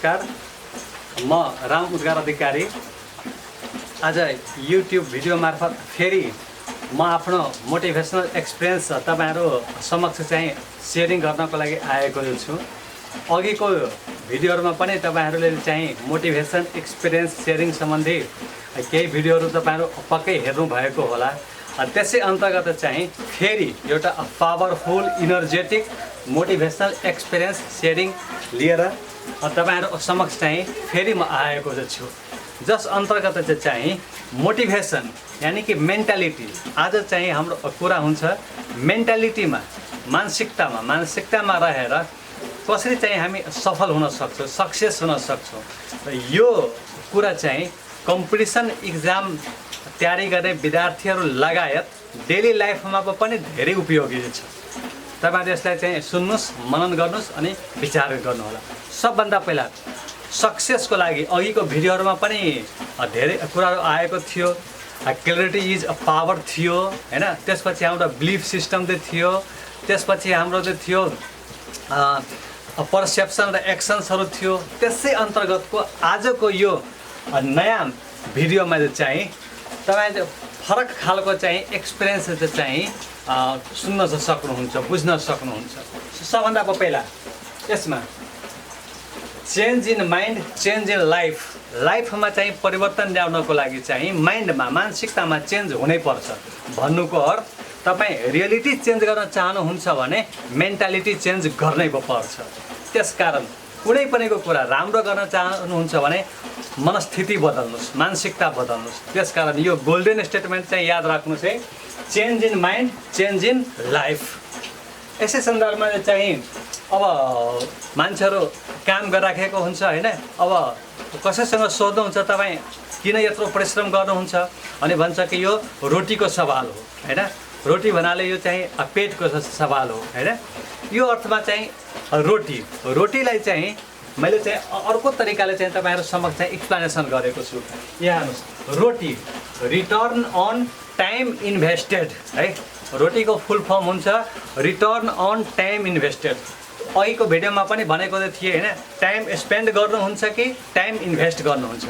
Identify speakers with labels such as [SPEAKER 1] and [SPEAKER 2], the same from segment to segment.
[SPEAKER 1] नमस्कार, म राम उद्गार अधिकारी आज युट्युब भिडियो मार्फत फेरि म आफ्नो मोटिभेसनल एक्सपिरियन्स तपाईहरु समक्ष चाहिँ सेयरिङ गर्नको लागि आएको छु। अघिको भिडियोहरुमा पनि तपाईहरुले चाहिँ मोटिभेसन एक्सपिरियन्स सेयरिङ सम्बन्धी केही भिडियोहरु तपाईहरु पक्कै हेर्नु भएको होला। त्यसै अन्तर्गत चाहिँ फेरि एउटा powerful energetic motivational experience sharing लिएर तपाईहरु समक्ष चाहिँ फेरि म आएको छु। जस अन्तर्गत चाहिँ मोटिभेसन यानी कि मेन्टालिटी। आज चाहिँ हाम्रो कुरा हुन्छ मेन्टालिटीमा, मानसिकतामा रहेर कसरी चाहिँ हामी सफल हुन सक्छौं, सक्सेस हुन सक्छौं। यो कुरा चाहिँ कम्पिटिसन एक्जाम तयारी गर्ने विद्यार्थीहरु लगायत डेली लाइफमा पनि धेरै उपयोगी छ। तपाईहरुले यसलाई चाहिँ सुन्नुस्, मनन गर्नुस् अनि विचार गर्नु होला। सबभन्दा पहिला सक्सेसको लागि अघिको भिडियोहरुमा पनि धेरै कुराहरु आएको थियो। क्ल्यारिटी इज अ पावर थियो हैन। त्यसपछि हाम्रो बिलिफ सिस्टम चाहिँ थियो। त्यसपछि हाम्रो चाहिँ थियो पर्सेप्सन र एक्सन्सहरु थियो। त्यसै अन्तर्गतको आजको यो नयाँ भिडियोमा चाहिँ तपाईले फरक खालको चाहिँ एक्सपिरियन्स चाहिँ सुन्न सक्नुहुन्छ, बुझ्न सक्नुहुन्छ। सबभन्दा पहिला यसमा change in mind, change in life. लाइफमा चाहिँ परिवर्तन ल्याउनको लागि चाहिँ माइन्डमा, मानसिकतामा चेन्ज हुनै पर्छ। भन्नुको अर्थ तपाई रियलिटी चेन्ज गर्न चाहनुहुन्छ भने मेन्टालिटी चेन्ज गर्नै पर्छ। त्यसकारण कुनै पनिको कुरा राम्रो गर्न चाहनुहुन्छ भने मनस्थिति बदल्नुस्, मानसिकता बदल्नुस्। त्यसकारण यो गोल्डन स्टेटमेन्ट चाहिँ याद राख्नुस् है, change in mind, change in life. यसै सन्दर्भमा चाहिँ अब मान्छेहरु काम गरिराखेको हुन्छ हैन। अब कसैसँग सोध्नुहुन्छ तपाई किन यत्रो परिश्रम गर्नुहुन्छ अनि भन्छ कि यो रोटीको सवाल हो हैन। रोटी भन्नाले यो चाहिँ पेटको सवाल हो हैन। यो अर्थमा चाहिँ रोटीलाई चाहिँ मैले चाहिँ अर्को तरिकाले चाहिँ तपाईहरु समक्ष चाहिँ एक्सप्लेनेसन गरेको छु। यहाँ हेर्नुस्, रोटी रिटर्न अन टाइम इन्भेस्टेड है। रोटीको फुल फर्म हुन्छ रिटर्न अन टाइम इन्भेस्टेड। अघिको भिडियोमा पनि भनेको थिए हैन, टाइम स्पेन्ड गर्नुहुन्छ कि टाइम इन्भेस्ट गर्नुहुन्छ।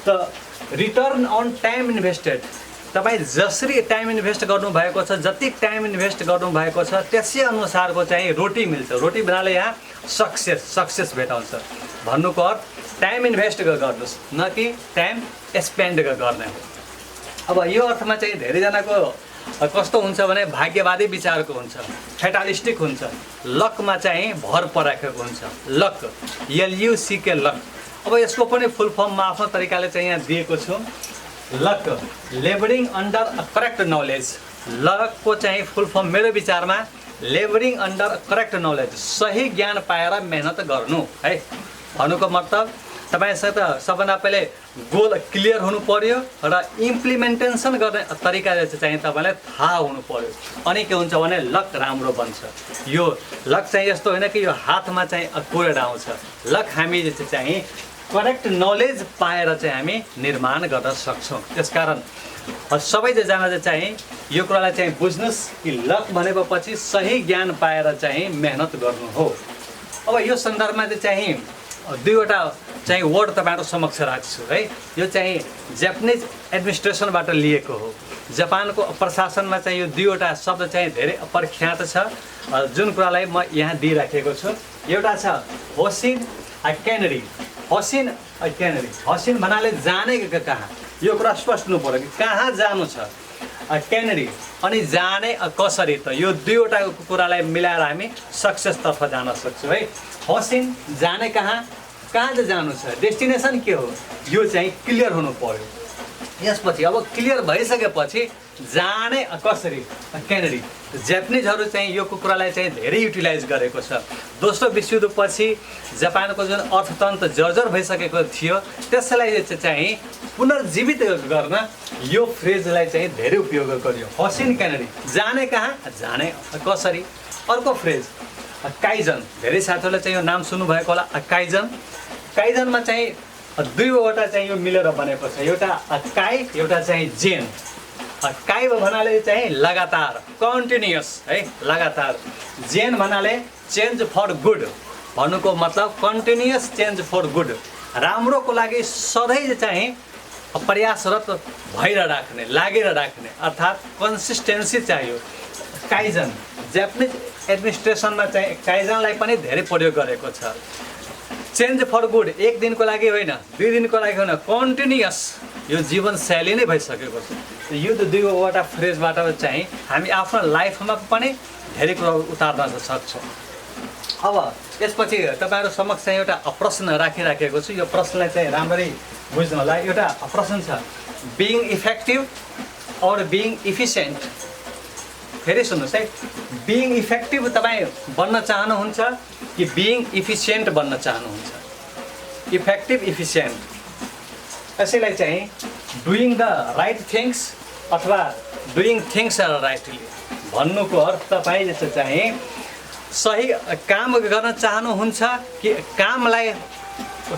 [SPEAKER 1] त रिटर्न अन टाइम इन्भेस्टेड, तपाई जसरी टाइम इन्भेस्ट गर्नु भएको छ, जति टाइम इन्भेस्ट गर्नु भएको छ त्यसै अनुसारको चाहिँ रोटी मिल्छ। रोटी बनाले यहाँ सक्सेस भेटाउँछ। भन्नुको अर्थ टाइम इन्भेस्ट गर्नुस्, न कि टाइम स्पेन्ड गर्ने हो। अब यो अर्थमा चाहिँ धेरै जनाको कस्तो हुन्छ भने भाग्यवादी विचारको हुन्छ, फेटालिस्टिक हुन्छ, लकमा चाहिँ भर पराखेको हुन्छ। Lock, LUCK lock. अब यसको पनि फुल फर्म म आफ्नो तरिकाले चाहिँ यहाँ दिएको छु। Luck, labouring under a correct knowledge. लकको चाहिँ फुल फर्म मेरो विचारमा लेबरिङ अन्डर करेक्ट नलेज, सही ज्ञान पाएर मेहनत गर्नु है। भन्नुको मतलब तपाईसँग सबभन्दा पहिले गोल क्लियर हुनु पर्यो र इम्प्लिमेन्टेसन गर्ने तरिका चाहिँ तपाईलाई थाहा हुनु पर्यो। अनि के हुन्छ भने लक राम्रो बन्छ। यो लक चाहिँ यस्तो हैन कि यो हातमा चाहिँ कोरेर आउँछ। लक हामी चाहिँ करेक्ट नलेज पाएर चाहिँ हामी निर्माण गर्न सक्छौं। त्यसकारण सबैजना चाहिँ यो कुरालाई चाहिँ बुझ्नुस् कि लक भनेपछि सही ज्ञान पाएर चाहिँ मेहनत गर्नु हो। अब यो सन्दर्भमा चाहिँ दुईवटा चाहिँ वर्ड तपाईहरु समक्ष राख्छु है। यो चाहिँ जापानिज एडमिनिस्ट्रेसनबाट लिएको हो। जापानको प्रशासनमा चाहिँ यो दुईवटा शब्द चाहिँ धेरै प्रख्यात छ, जुन कुरालाई म यहाँ दिइराखेको छु। एउटा छ होसिन केनेडी। होसिन केनेडी, होसिन भन्नाले जाने कहाँ, यो कुरा स्पष्ट हुनु पर्यो कि कहाँ जानु छ। केनेडी अनि जाने कसरी, त यो दुईवटा कुरालाई मिलाएर हामी सक्सेसतर्फ जान सक्छौं है। होसिन जाने कहाँ चाहिँ जानु छ, डेस्टिनेसन के हो, यो चाहिँ क्लियर हुनु पर्यो। यसपछि अब क्लियर भइसकेपछि जाने कसरी, केनेडी। जापानिजहरु चाहिँ यो कुरालाई चाहिँ धेरै युटिलाइज गरेको छ। दोस्रो विश्वयुद्धपछि जापानको जुन अर्थतन्त्र जर्जर भइसकेको थियो त्यसलाई चाहिँ पुनर्जीवित गर्न यो फ्रेजलाई चाहिँ धेरै उपयोग गरियो। होसिन केनेडी, जाने कहाँ, जाने कसरी। अर्को फ्रेज काइजन, धेरै साथीहरुले चाहिँ यो नाम सुन्नु भएको होला। काइजनमा चाहिँ दुईवटा चाहिँ यो मिलेर बनेको छ। एउटा काइ, एउटा चाहिँ जेन। काइ भन्नाले चाहिँ लगातार, कन्टिन्युअस है, लगातार। जेन भन्नाले चेन्ज फर गुड, भन्नुको मतलब कन्टिन्युअस चेन्ज फर गुड, राम्रोको लागि सधैँ चाहिँ प्रयासरत भएर राख्ने, लागेर राख्ने, अर्थात् कन्सिस्टेन्सी चाहियो। काइजन, जापानिज एडमिनिस्ट्रेसनमा चाहिँ काइजनलाई पनि धेरै प्रयोग गरेको छ। चेन्ज फर गुड, एक दिनको लागि होइन, 2 दिनको लागि होइन, कन्टिन्युअस यो जीवनशैली नै भइसकेको छ। यो दुईवटा फ्रेजबाट चाहिँ हामी आफ्नो लाइफमा पनि धेरै कुरा उतार्न सक्छौँ। अब यसपछि तपाईँहरू समक्ष चाहिँ एउटा प्रश्न राखिराखेको छु। यो प्रश्नलाई चाहिँ राम्ररी बुझ्नु होला। एउटा प्रश्न छ, बिइङ इफेक्टिभ और बिइङ इफिसियन्ट। फेरि सुन्नुहोस् है, बिइङ इफेक्टिभ तपाईँ बन्न चाहनुहुन्छ कि बिइङ इफिसियन्ट बन्न चाहनुहुन्छ? इफेक्टिभ, इफिसियन्ट, यसैलाई चाहिँ डुइङ द राइट थिङ्स अथवा डुइङ थिङ्स राइटली भन्नुको अर्थ तपाईँ जस्तो चाहिँ सही काम गर्न चाहनुहुन्छ कि कामलाई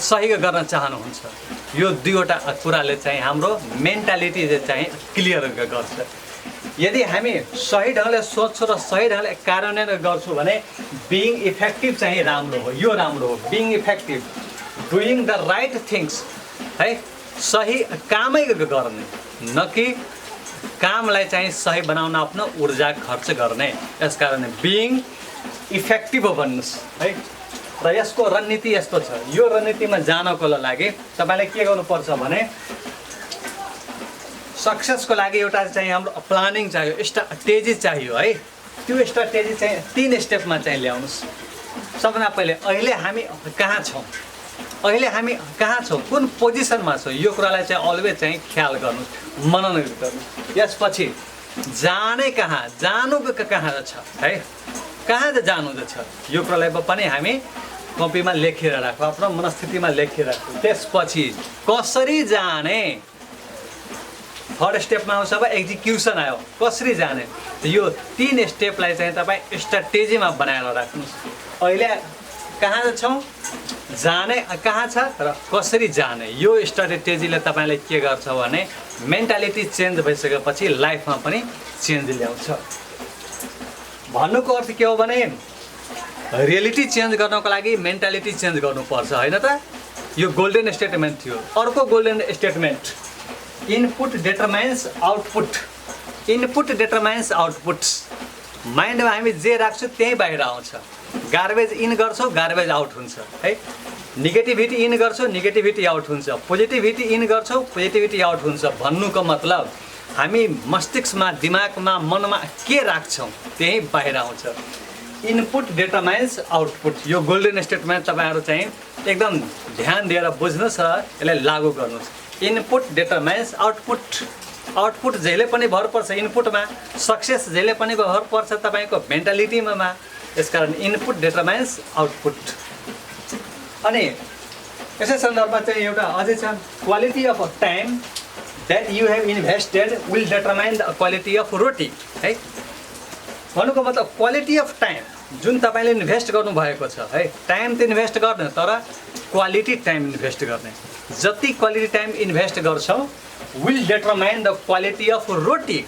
[SPEAKER 1] सही गर्न चाहनुहुन्छ? यो दुईवटा कुराले चाहिँ हाम्रो मेन्टालिटी चाहिँ क्लियर गर्छ। यदि हामी सही ढङ्गले सोच्छौँ र सही ढङ्गले कार्यान्वयन गर्छौँ भने बिइङ इफेक्टिभ चाहिँ राम्रो हो। यो राम्रो हो, being effective, doing the right things है, सही कामै गर्ने, न कि कामलाई चाहिँ सही बनाउन आफ्नो ऊर्जा खर्च गर्ने। यसकारण बिइङ इफेक्टिभ भन्नुहोस् है। र यसको रणनीति यस्तो छ, यो रणनीतिमा जानको लागि तपाईँले के गर्नुपर्छ भने सक्सेसको लागि एउटा चाहिँ हाम्रो प्लानिङ चाहियो, स्ट्राटेजी चाहियो है। त्यो स्ट्राटेजी चाहिँ 3 स्टेपमा चाहिँ ल्याउनुहोस्। सबभन्दा पहिले अहिले हामी कहाँ छौँ, अहिले हामी कहाँ छौँ, कुन पोजिसनमा छौँ, यो कुरालाई चाहिँ अलवेज चाहिँ ख्याल गर्नुहोस्, मनन गर्नुहोस्। यसपछि जाने कहाँ, जानुको कहाँ छ है, कहाँ चाहिँ जानु छ, यो कुरालाई पनि हामी कपीमा लेखेर राखौँ, आफ्नो मनस्थितिमा लेखेर राखौँ। त्यसपछि कसरी जाने, थर्ड स्टेपमा आउँछ अब एक्जिक्युसन आयो, कसरी जाने। यो 3 स्टेपलाई चाहिँ तपाईँ स्ट्राटेजीमा बनाएर राख्नुहोस्। अहिले कहाँ छौँ, जाने कहाँ छ र कसरी जाने। यो स्ट्राटेजीले तपाईँले के गर्छ भने मेन्टालिटी चेन्ज भइसकेपछि लाइफमा पनि चेन्ज ल्याउँछ। भन्नुको अर्थ के हो भने रियालिटी चेन्ज गर्नको लागि मेन्टालिटी चेन्ज गर्नुपर्छ, होइन त? यो गोल्डन स्टेटमेन्ट थियो। अर्को golden statement, input determines output. Input determines output, माइन्डमा हामी जे राख्छौँ त्यही बाहिर आउँछ। गार्बेज इन गर्छौँ, गार्बेज आउट हुन्छ है। नेगेटिभिटी इन गर्छौँ, नेगेटिभिटी आउट हुन्छ। पोजिटिभिटी इन गर्छौँ, पोजिटिभिटी आउट हुन्छ। भन्नुको मतलब हामी मस्तिष्कमा, दिमागमा, मनमा के राख्छौँ त्यही बाहिर आउँछ। इनपुट डिटरमाइन्स आउटपुट, यो गोल्डन स्टेटमेन्ट तपाईँहरू चाहिँ एकदम ध्यान दिएर बुझ्नुहोस् र यसलाई लागू गर्नुहोस्। इनपुट डिटरमाइन्स आउटपुट, आउटपुट जहिले पनि भर पर्छ इनपुटमा, सक्सेस जहिले पनि भर पर्छ तपाईँको मेन्टालिटीमा। यसकारण इनपुट डिटरमाइन्स आउटपुट। अनि यसै सन्दर्भमा चाहिँ एउटा अझै छ, quality of time that you have invested will determine the quality of roti है। भन्नुको मतलब क्वालिटी अफ टाइम जुन तपाईँले इन्भेस्ट गर्नुभएको छ है, टाइम त इन्भेस्ट गर्ने तर क्वालिटी टाइम इन्भेस्ट गर्ने। जति क्वालिटी टाइम इन्भेस्ट गर्छौँ will determine the quality of roti.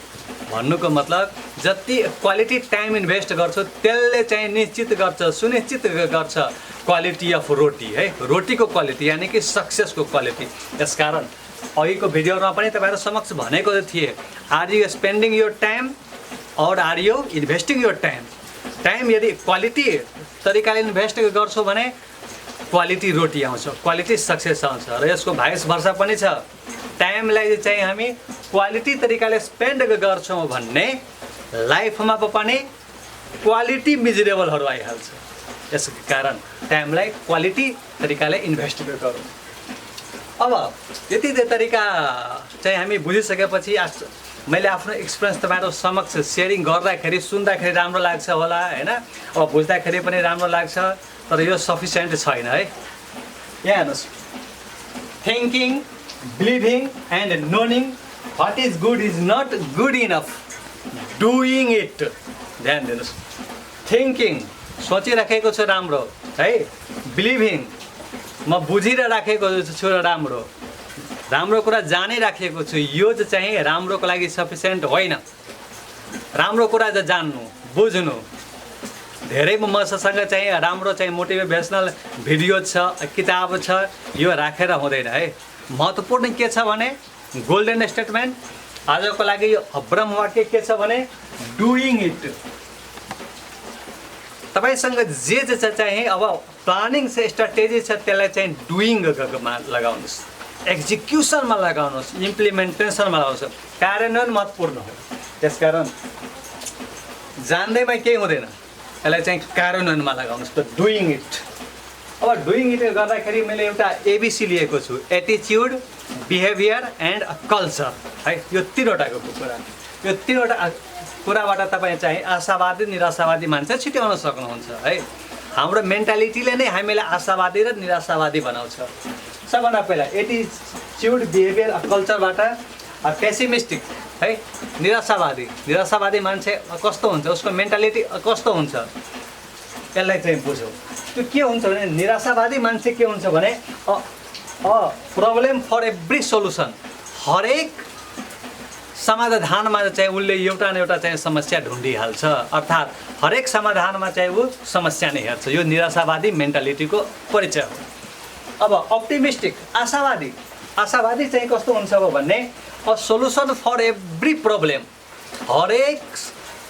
[SPEAKER 1] भन्नुको मतलब जति क्वालिटी टाइम इन्भेस्ट गर्छौँ त्यसले चाहिँ निश्चित गर्छ, सुनिश्चित गर्छ क्वालिटी अफ रोटी है, रोटीको क्वालिटी यानि कि सक्सेसको क्वालिटी। यसकारण अघिको भिडियोमा पनि तपाईँहरू समक्ष भनेको थिएँ, are you spending your time or are you investing your time. Time यदि क्वालिटी तरिकाले इन्भेस्ट गर्छौँ भने क्वालिटी रोटी आउँछ, क्वालिटी सक्सेस आउँछ। र यसको भाइस भर्सा पनि छ, टाइमलाई चाहिँ हामी क्वालिटी तरिकाले स्पेन्ड गर्छौँ भन्ने लाइफमा पनि क्वालिटी मिजरेबलहरू आइहाल्छ। यसको कारण टाइमलाई क्वालिटी तरिकाले इन्भेस्ट गरौँ। अब यति तरिका चाहिँ हामी बुझिसकेपछि मैले आफ्नो एक्सपिरियन्स तपाईँहरू समक्ष सेयरिङ गर्दाखेरि सुन्दाखेरि राम्रो लाग्छ होला होइन, अब बुझ्दाखेरि पनि राम्रो लाग्छ, तर यो सफिसियन्ट छैन है। यहाँ हेर्नुहोस्, thinking, believing and knowing what is good is not good enough, doing it. ध्यान दिनुहोस्, थिङ्किङ सोचिराखेको छु राम्रो है, बिलिभिङ म बुझिरहेर राखेको छु राम्रो, राम्रो कुरा जानिराखेको छु, यो चाहिँ राम्रोको लागि सफिसियन्ट होइन। राम्रो कुरा चाहिँ जान्नु, बुझ्नु, धेरै मसँग चाहिँ राम्रो चाहिँ मोटिभेसनल भिडियो छ, किताब छ, यो राखेर हुँदैन है। महत्त्वपूर्ण के छ भने गोल्डन स्टेटमेन्ट। आजको लागि यो ब्रह्मवाक्य के छ भने डुइङ इट। तपाईसँग जे चाहिँ अब प्लानिङ छ, स्ट्राटेजी छ, त्यसलाई चाहिँ डुइङमा लगाउनुहोस्, एक्जिक्युसनमा लगाउनुहोस्, इम्प्लिमेन्टेसनमा लगाउनुहोस्। कार्यान्वयन महत्त्वपूर्ण हो। त्यसकारण जान्दैमा केही हुँदैन, यसलाई चाहिँ कार्यान्वयनमा लगाउनुहोस्, त डुइङ इट। अब डुइङ इट गर्दाखेरि मैले एउटा एबिसी लिएको छु, एटिच्युड, बिहेभियर एन्ड कल्चर है। यो तीनवटाको कुरा, यो तीनवटा कुराबाट तपाईँ चाहिँ आशावादी निराशावादी मान्छे छिट्याउन सक्नुहुन्छ है। हाम्रो मेन्टालिटीले नै हामीलाई आशावादी र निराशावादी बनाउँछ। सबभन्दा पहिला एटिच्युड, बिहेभियर, कल्चरबाट पेसिमिस्टिक है, निराशावादी मान्छे कस्तो हुन्छ, उसको मेन्टालिटी कस्तो हुन्छ, यसलाई चाहिँ बुझौँ। त्यो के हुन्छ भने निराशावादी मान्छे के हुन्छ भने प्रब्लम फर एभ्री सोल्युसन, हरेक समाधानमा चाहिँ उसले एउटा न एउटा चाहिँ समस्या ढुँडिहाल्छ, अर्थात् हरेक समाधानमा चाहिँ ऊ समस्या नै हेर्छ। यो निराशावादी मेन्टालिटीको परिचय हो। अब अप्टिमिस्टिक, आशावादी चाहिँ कस्तो हुन्छ भन्ने a solution for every problem, हरेक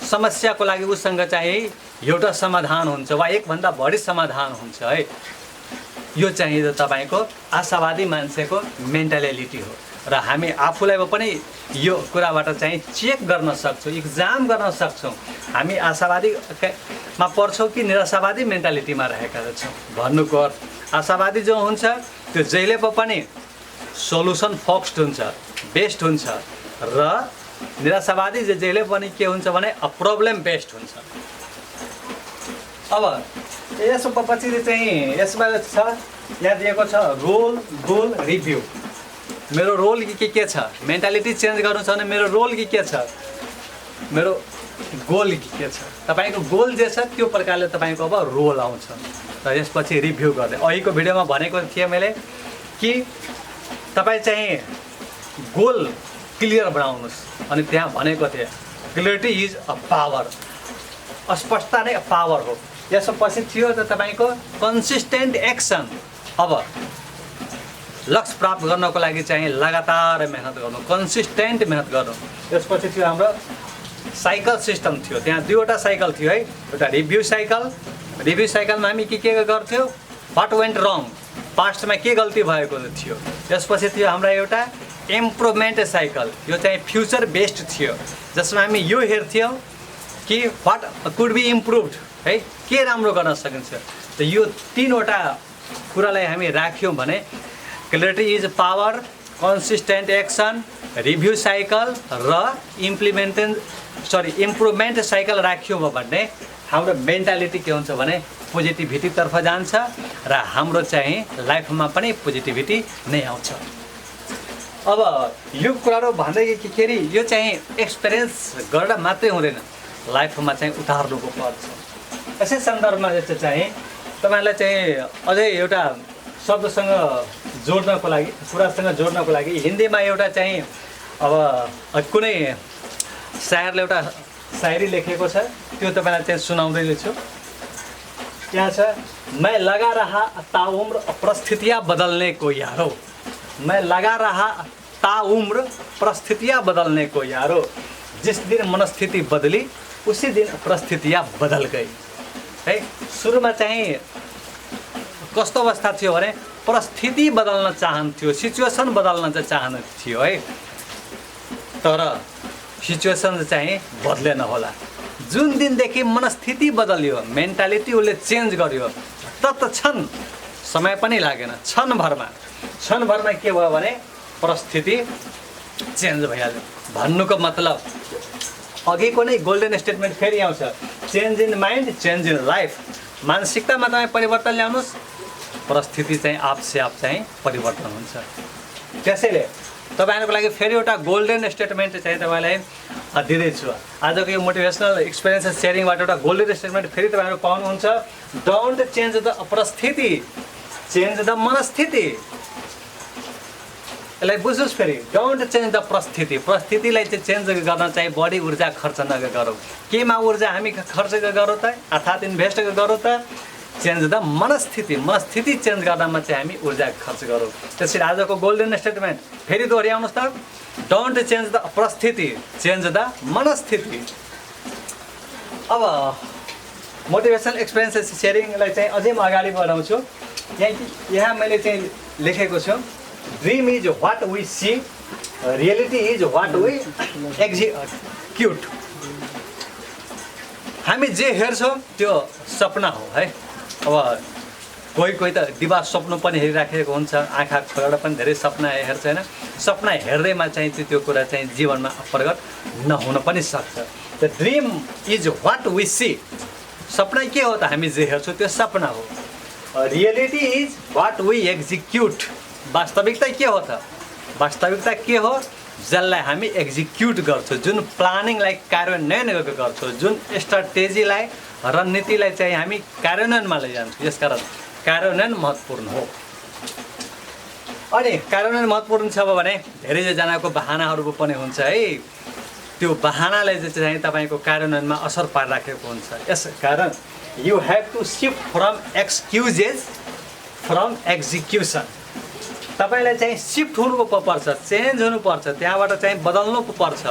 [SPEAKER 1] समस्याको लागि उसँग चाहिँ एउटा समाधान हुन्छ वा एकभन्दा बढी समाधान हुन्छ है। यो चाहिँ तपाईँको आशावादी मान्छेको मेन्टालिटी हो र हामी आफूलाई पनि यो कुराबाट चाहिँ चेक गर्न सक्छौँ, इक्जाम गर्न सक्छौँ, हामी आशावादीमा पर्छौँ कि निराशावादी मेन्टालिटीमा रहेका छौँ। भन्नुको अर्थ आशावादी जो हुन्छ त्यो जहिले पनि सोल्युसन फोकस्ड हुन्छ, बेस्ड हुन्छ, र निराशावादी जहिले पनि के हुन्छ भने प्रब्लम बेस्ड हुन्छ। अब यसो पछि चाहिँ यसमा छ, यहाँ दिएको छ रोल गोल रिभ्यू। मेरो रोल के छ, मेन्टालिटी चेन्ज गर्नु छ भने मेरो रोल के छ, मेरो गोल के छ। तपाईँको गोल जे छ त्यो प्रकारले तपाईँको अब रोल आउँछ र यसपछि रिभ्यू गर्दै। अहिलेको भिडियोमा भनेको थिएँ मैले कि तपाईँ चाहिँ गोल क्लियर बनाउनुहोस्, अनि त्यहाँ भनेको थिएँ क्लियरिटी इज अ पावर, स्पष्टता नै पावर हो। यसपछि थियो त तपाईँको कन्सिस्टेन्ट एक्सन। अब लक्ष्य प्राप्त गर्नको लागि चाहिँ लगातार मेहनत गर्नु, कन्सिस्टेन्ट मेहनत गर्नु। यसपछि थियो हाम्रो साइकल सिस्टम थियो, त्यहाँ दुईवटा साइकल थियो है। एउटा रिभ्यू साइकलमा हामी के गर्थ्यौँ, वाट वेन्ट रङ, पास्टमा के गल्ती भएको थियो। यसपछि थियो हाम्रो एउटा इम्प्रुभमेन्ट साइकल, यो चाहिँ फ्युचर बेस्ड थियो, जसमा हामी यो हेर्थ्यौँ कि वाट कुड बी इम्प्रुभड है, के राम्रो गर्न सकिन्छ। त यो तीनवटा कुरालाई हामी राख्यौँ भने clarity is power, consistent action, review cycle र इम्प्रुभमेन्ट साइकल राख्यौँ भने हाम्रो मेन्टालिटी के हुन्छ भने पोजिटिभिटीतर्फ जान्छ र हाम्रो चाहिँ लाइफमा पनि पोजिटिभिटी नै आउँछ। अब यो कुराहरू भन्दैखेरि यो चाहिँ एक्सपिरियन्स गरेर मात्रै हुँदैन, लाइफमा चाहिँ उतार्नुको पर्छ। यसै सन्दर्भमा चाहिँ तपाईँलाई चाहिँ अझै एउटा शब्दसँग जोड्नको लागि, कुरासँग जोड्नको लागि हिन्दीमा एउटा चाहिँ अब कुनै शायरले एउटा शायरी लेखेको छ, त्यो तपाईँलाई चाहिँ सुनाउँदै छु। त्यहाँ छ, मैं लगा रहा ताउम्र परिस्थितियाँ बदलने को यारो, मैं लगा रहा ताउम्र परिस्थितियाँ बदलने को यारो, जिस दिन मनस्थिति बदली उसी दिन परिस्थितियाँ बदल गई है। सुरुमा चाहिँ कस्तो अवस्था थियो भने परिस्थिति बदल्न चाहन्थ्यो, सिचुएसन बदल्न चाहिँ चाहन्थ्यो है, तर सिचुएसन चाहिँ बदलेन होला। जुन दिनदेखि मनस्थिति बदल्यो, मेन्टालिटी उसले चेन्ज गर्यो, तत्क्षण समय पनि लागेन, क्षणभरमा के भयो भने परिस्थिति चेन्ज भइहाल्यो। भन्नुको मतलब अघिको नै गोल्डन स्टेटमेन्ट फेरि आउँछ, change in mind change in life. मानसिकतामा तपाईँ परिवर्तन ल्याउनुहोस्, परिस्थिति चाहिँ आपसे आप चाहिँ परिवर्तन हुन्छ। त्यसैले तपाईँहरूको लागि फेरि एउटा गोल्डन स्टेटमेन्ट चाहिँ तपाईँलाई दिँदैछु। आजको यो मोटिभेसनल एक्सपिरियन्स सेयरिङबाट एउटा गोल्डन स्टेटमेन्ट फेरि तपाईँहरू पाउनुहुन्छ। डोन्ट चेन्ज द परिस्थिति, चेन्ज द मनस्थिति। यसलाई बुझ्नुहोस् फेरि, डोन्ट चेन्ज द परिस्थिति। परिस्थितिलाई चाहिँ चेन्ज गर्न चाहिँ बढी ऊर्जा खर्च नगरौँ। केमा ऊर्जा हामी खर्च गरौँ त, अर्थात् इन्भेस्ट गरौँ त चेन्ज द मनस्थिति। मनस्थिति चेन्ज गर्नमा चाहिँ हामी ऊर्जा खर्च गरौँ। त्यसरी आजको गोल्डन स्टेटमेन्ट फेरि दोहोऱ्याउनुहोस् त, डोन्ट चेन्ज द परिस्थिति, चेन्ज द मनस्थिति। अब मोटिभेसनल एक्सपिरियन्सेस सेयरिङलाई चाहिँ अझै म अगाडि बढाउँछु। यहाँ मैले चाहिँ लेखेको छु, dream is what we see, reality is what we execute. हामी जे हेर्छौँ त्यो सपना हो है। अब कोही कोही त दिवा स्वप्न पनि हेरिराखेको हुन्छ, आँखा खोलेर पनि धेरै सपना हेर्छ होइन। सपना हेर्दैमा चाहिँ त्यो कुरा चाहिँ जीवनमा प्रकट नहुन पनि सक्छ। The dream is what we see, सपना के हो त, हामी जे हेर्छौँ त्यो सपना हो। Reality is what we execute, वास्तविकता के हो त, वास्तविकता के हो जसलाई हामी एक्जिक्युट गर्छौँ, जुन प्लानिङलाई कार्यान्वयन गर्छौँ, जुन स्ट्राटेजीलाई रणनीतिलाई चाहिँ हामी कार्यान्वयनमा लैजान्छौँ। यसकारण कार्यान्वयन महत्त्वपूर्ण हो। अनि कार्यान्वयन महत्त्वपूर्ण छ भने धेरैजनाको बहानाहरू पनि हुन्छ है। त्यो बहानाले चाहिँ तपाईँको कार्यान्वयनमा असर पारिराखेको हुन्छ। यसकारण you have to shift from excuses from execution. तपाईँलाई चाहिँ सिफ्ट हुनुपर्छ, चेन्ज हुनुपर्छ, त्यहाँबाट चाहिँ बदल्नु पर्छ।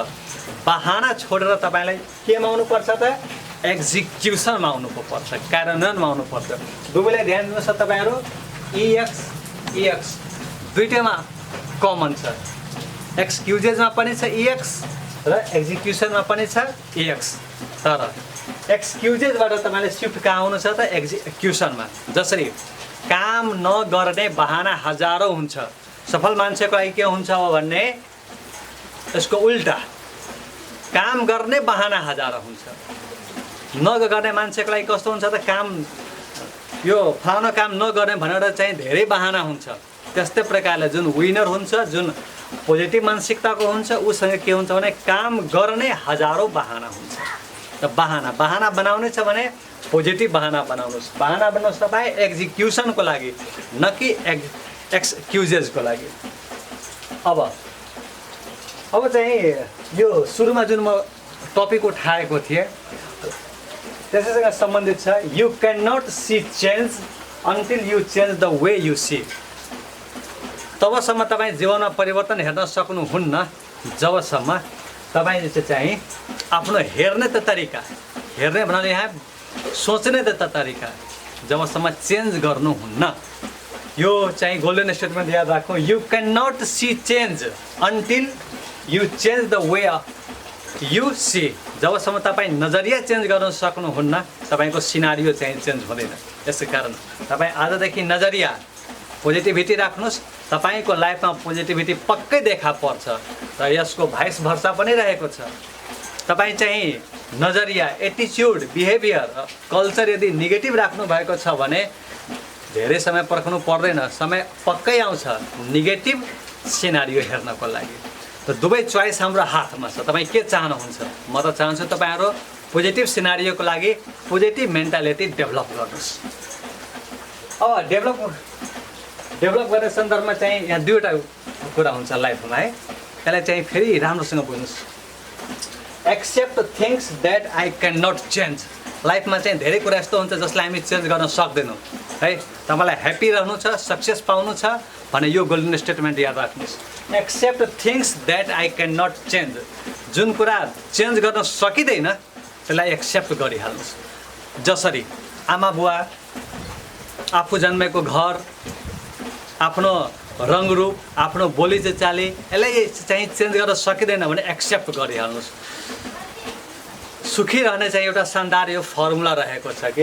[SPEAKER 1] बहाना छोडेर तपाईँलाई केमा आउनुपर्छ त, एक्जिक्युसनमा आउनुपर्छ, कार्यान्वयनमा आउनुपर्छ। दुवैलाई ध्यान दिनुहोस् त तपाईँहरू, EX दुईटैमा कमन छ। एक्सक्युजेसमा पनि छ EX र एक्जिक्युसनमा पनि छ EX। तर एक्सक्युजेसबाट तपाईँले सिफ्ट कहाँ आउनु छ त, एक्जिक्युसनमा। जसरी काम नगर्ने बहाना हजारौँ हुन्छ, सफल मान्छेको लागि के हुन्छ भन्ने यसको उल्टा, काम गर्ने बहाना हजारौँ हुन्छ। नगर्ने मान्छेको लागि कस्तो हुन्छ त, काम यो फलानु काम नगर्ने भनेर चाहिँ धेरै बहाना हुन्छ। त्यस्तै प्रकारले जुन विनर हुन्छ, जुन पोजिटिभ मानसिकताको हुन्छ, उसँग के हुन्छ भने काम गर्ने हजारौँ बहाना हुन्छ। त बहाना बनाउने छ भने पोजिटिभ बहाना बनाउनुहोस्। बहाना बनाउनुहोस् तपाईँ एक्जिक्युसनको लागि, न कि एक्सक्युजेसको लागि। अब चाहिँ यो सुरुमा जुन म टपिक उठाएको थिएँ त्यसैसँग सम्बन्धित छ, you can not see change until you change the way you see. तबसम्म तपाईँ जीवनमा परिवर्तन हेर्न सक्नुहुन्न जबसम्म तपाईँ चाहिँ आफ्नो हेर्ने त तरिका, हेर्ने भन्नाले यहाँ सोच्ने त तरिका जबसम्म चेन्ज गर्नुहुन्न। यो चाहिँ गोल्डन स्टेटमेन्ट याद राखौँ, you can not see change until you change the way you see. जबसम्म तपाईँ नजरिया चेन्ज गर्न सक्नुहुन्न तपाईँको सिनारियो चाहिँ चेन्ज हुँदैन। यसै कारण तपाईँ आजदेखि नजरिया पोजिटिभिटी राख्नुहोस्, तपाईँको लाइफमा पोजिटिभिटी पक्कै देखा पर्छ र यसको भाइस भर्सा पनि रहेको छ। तपाईँ चाहिँ नजरिया, एटिच्युड, बिहेभियर, कल्चर यदि नेगेटिभ राख्नु भएको छ भने धेरै समय पर्खनु पर्दैन, समय पक्कै आउँछ नेगेटिभ सिनारियो हेर्नको लागि। त दुवै चोइस हाम्रो हातमा छ, तपाईँ के चाहनुहुन्छ। म त चाहन्छु तपाईँहरू पोजिटिभ सिनारियोको लागि पोजिटिभ मेन्टालिटी डेभलप गर्नुहोस्। अब डेभलप गर्ने सन्दर्भमा चाहिँ यहाँ दुईवटा कुरा हुन्छ लाइफमा है, यसलाई चाहिँ फेरि राम्रोसँग बुझ्नुहोस्। Accept things that I can not change. लाइफमा चाहिँ धेरै कुरा यस्तो हुन्छ जसलाई हामी चेन्ज गर्न सक्दैनौँ है। तपाईँलाई ह्याप्पी रहनु छ, सक्सेस पाउनु छ भने यो गोल्डन स्टेटमेन्ट याद राख्नुहोस्। Accept things that I can not change. जुन कुरा चेन्ज गर्न सकिँदैन त्यसलाई एक्सेप्ट गरिहाल्नुहोस्। जसरी आमा बुवा, आफू जन्मेको घर, आफ्नो रङरूप, आफ्नो बोली चाली, यसलाई चाहिँ चेन्ज गर्न सकिँदैन भने एक्सेप्ट गरिहाल्नुहोस्। सुखी रहने चाहिँ एउटा शानदार यो फर्मुला रहेको छ कि